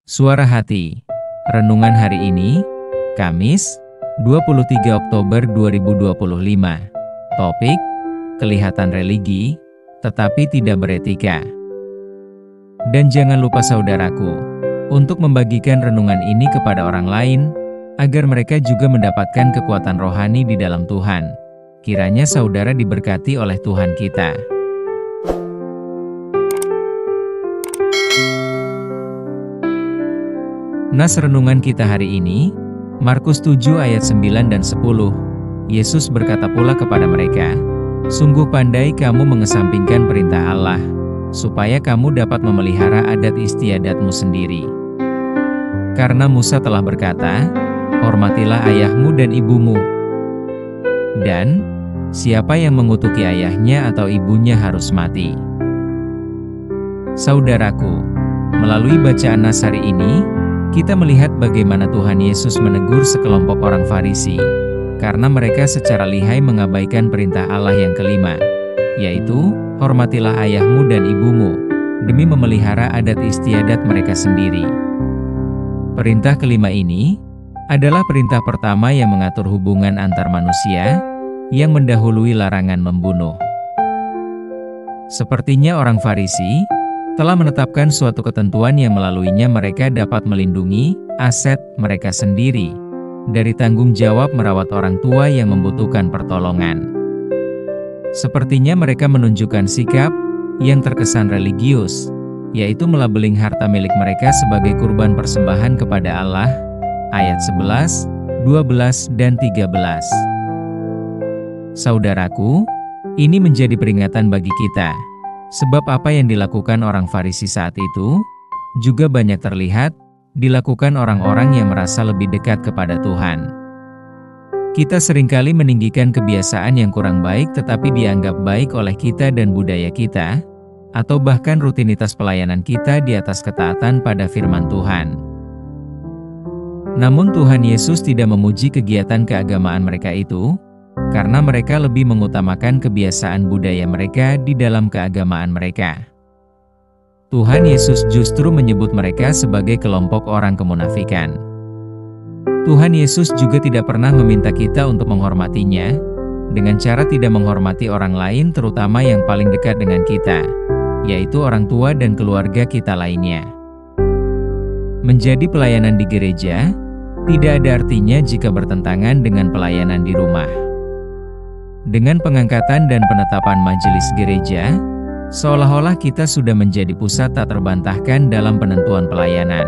Suara Hati. Renungan hari ini, Kamis, 23 Oktober 2025. Topik, kelihatan religi, tetapi tidak beretika. Dan jangan lupa saudaraku, untuk membagikan renungan ini kepada orang lain, agar mereka juga mendapatkan kekuatan rohani di dalam Tuhan. Kiranya saudara diberkati oleh Tuhan kita. Nas renungan kita hari ini, Markus 7 ayat 9 dan 10. Yesus berkata pula kepada mereka, "Sungguh pandai kamu mengesampingkan perintah Allah, supaya kamu dapat memelihara adat istiadatmu sendiri. Karena Musa telah berkata, hormatilah ayahmu dan ibumu. Dan, siapa yang mengutuki ayahnya atau ibunya harus mati." Saudaraku, melalui bacaan Nas hari ini, kita melihat bagaimana Tuhan Yesus menegur sekelompok orang Farisi, karena mereka secara lihai mengabaikan perintah Allah yang kelima, yaitu, hormatilah ayahmu dan ibumu, demi memelihara adat istiadat mereka sendiri. Perintah kelima ini adalah perintah pertama yang mengatur hubungan antar manusia, yang mendahului larangan membunuh. Sepertinya orang Farisi telah menetapkan suatu ketentuan yang melaluinya mereka dapat melindungi aset mereka sendiri dari tanggung jawab merawat orang tua yang membutuhkan pertolongan. Sepertinya mereka menunjukkan sikap yang terkesan religius, yaitu melabeling harta milik mereka sebagai kurban persembahan kepada Allah, ayat 11, 12, dan 13. Saudaraku, ini menjadi peringatan bagi kita. Sebab apa yang dilakukan orang Farisi saat itu, juga banyak terlihat, dilakukan orang-orang yang merasa lebih dekat kepada Tuhan. Kita seringkali meninggikan kebiasaan yang kurang baik tetapi dianggap baik oleh kita dan budaya kita, atau bahkan rutinitas pelayanan kita di atas ketaatan pada firman Tuhan. Namun Tuhan Yesus tidak memuji kegiatan keagamaan mereka itu, karena mereka lebih mengutamakan kebiasaan budaya mereka di dalam keagamaan mereka. Tuhan Yesus justru menyebut mereka sebagai kelompok orang kemunafikan. Tuhan Yesus juga tidak pernah meminta kita untuk menghormatinya, dengan cara tidak menghormati orang lain terutama yang paling dekat dengan kita, yaitu orang tua dan keluarga kita lainnya. Menjadi pelayanan di gereja, tidak ada artinya jika bertentangan dengan pelayanan di rumah. Dengan pengangkatan dan penetapan majelis gereja, seolah-olah kita sudah menjadi pusat tak terbantahkan dalam penentuan pelayanan.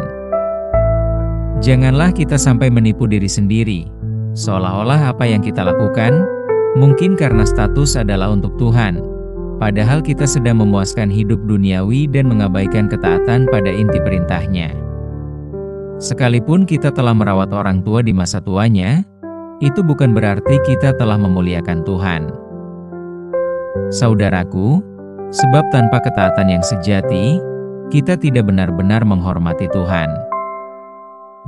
Janganlah kita sampai menipu diri sendiri, seolah-olah apa yang kita lakukan, mungkin karena status adalah untuk Tuhan, padahal kita sedang memuaskan hidup duniawi dan mengabaikan ketaatan pada inti perintahnya. Sekalipun kita telah merawat orang tua di masa tuanya, itu bukan berarti kita telah memuliakan Tuhan. Saudaraku, sebab tanpa ketaatan yang sejati, kita tidak benar-benar menghormati Tuhan.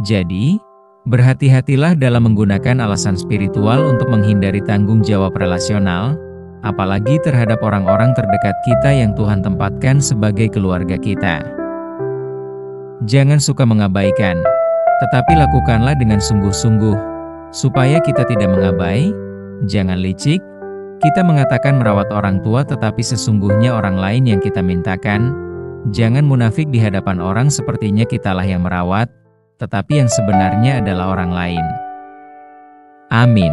Jadi, berhati-hatilah dalam menggunakan alasan spiritual untuk menghindari tanggung jawab relasional, apalagi terhadap orang-orang terdekat kita yang Tuhan tempatkan sebagai keluarga kita. Jangan suka mengabaikan, tetapi lakukanlah dengan sungguh-sungguh, supaya kita tidak mengabai. Jangan licik, kita mengatakan merawat orang tua tetapi sesungguhnya orang lain yang kita mintakan. Jangan munafik di hadapan orang sepertinya kitalah yang merawat, tetapi yang sebenarnya adalah orang lain. Amin.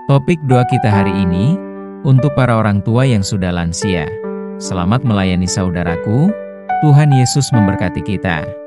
Topik doa kita hari ini, untuk para orang tua yang sudah lansia. Selamat melayani saudaraku, Tuhan Yesus memberkati kita.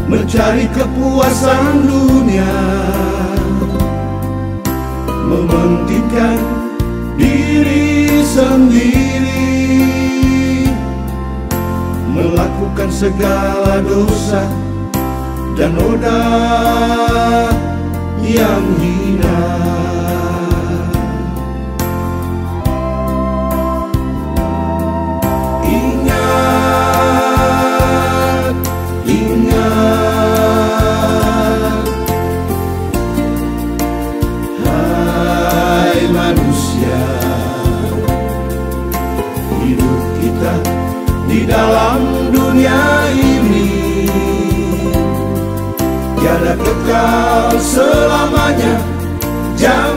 mencari kepuasan dunia, mementingkan diri sendiri, melakukan segala dosa dan noda yang hina. Ingat, ingat, hai manusia, hidup kita di dalam dunia ini tiada kekal selamanya. Jangan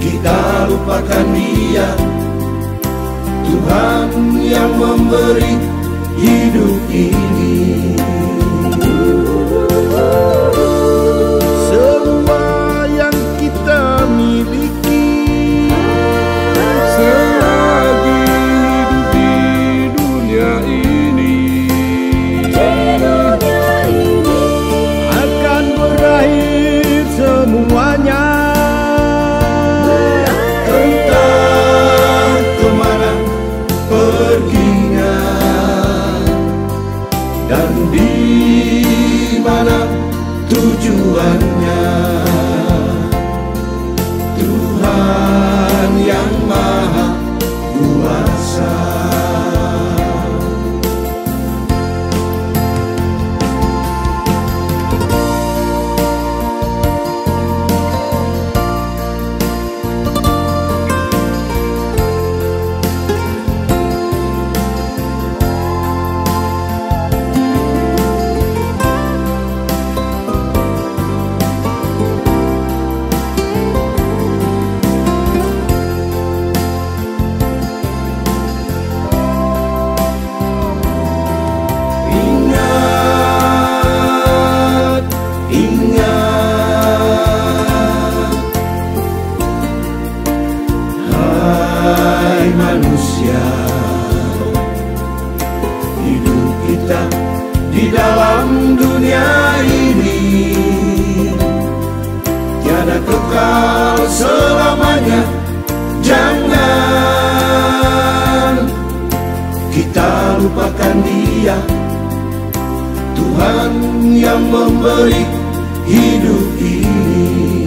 kita lupakan Dia, Tuhan yang memberi hidup ini. Semua yang kita miliki selagi hidup di dunia ini akan berakhir semuanya. Entah kemana perginya dan di mana tujuannya. Tuhan yang Maha Kuasa. Manusia, hidup kita di dalam dunia ini tiada kekal selamanya. Jangan kita lupakan Dia, Tuhan yang memberi hidup ini.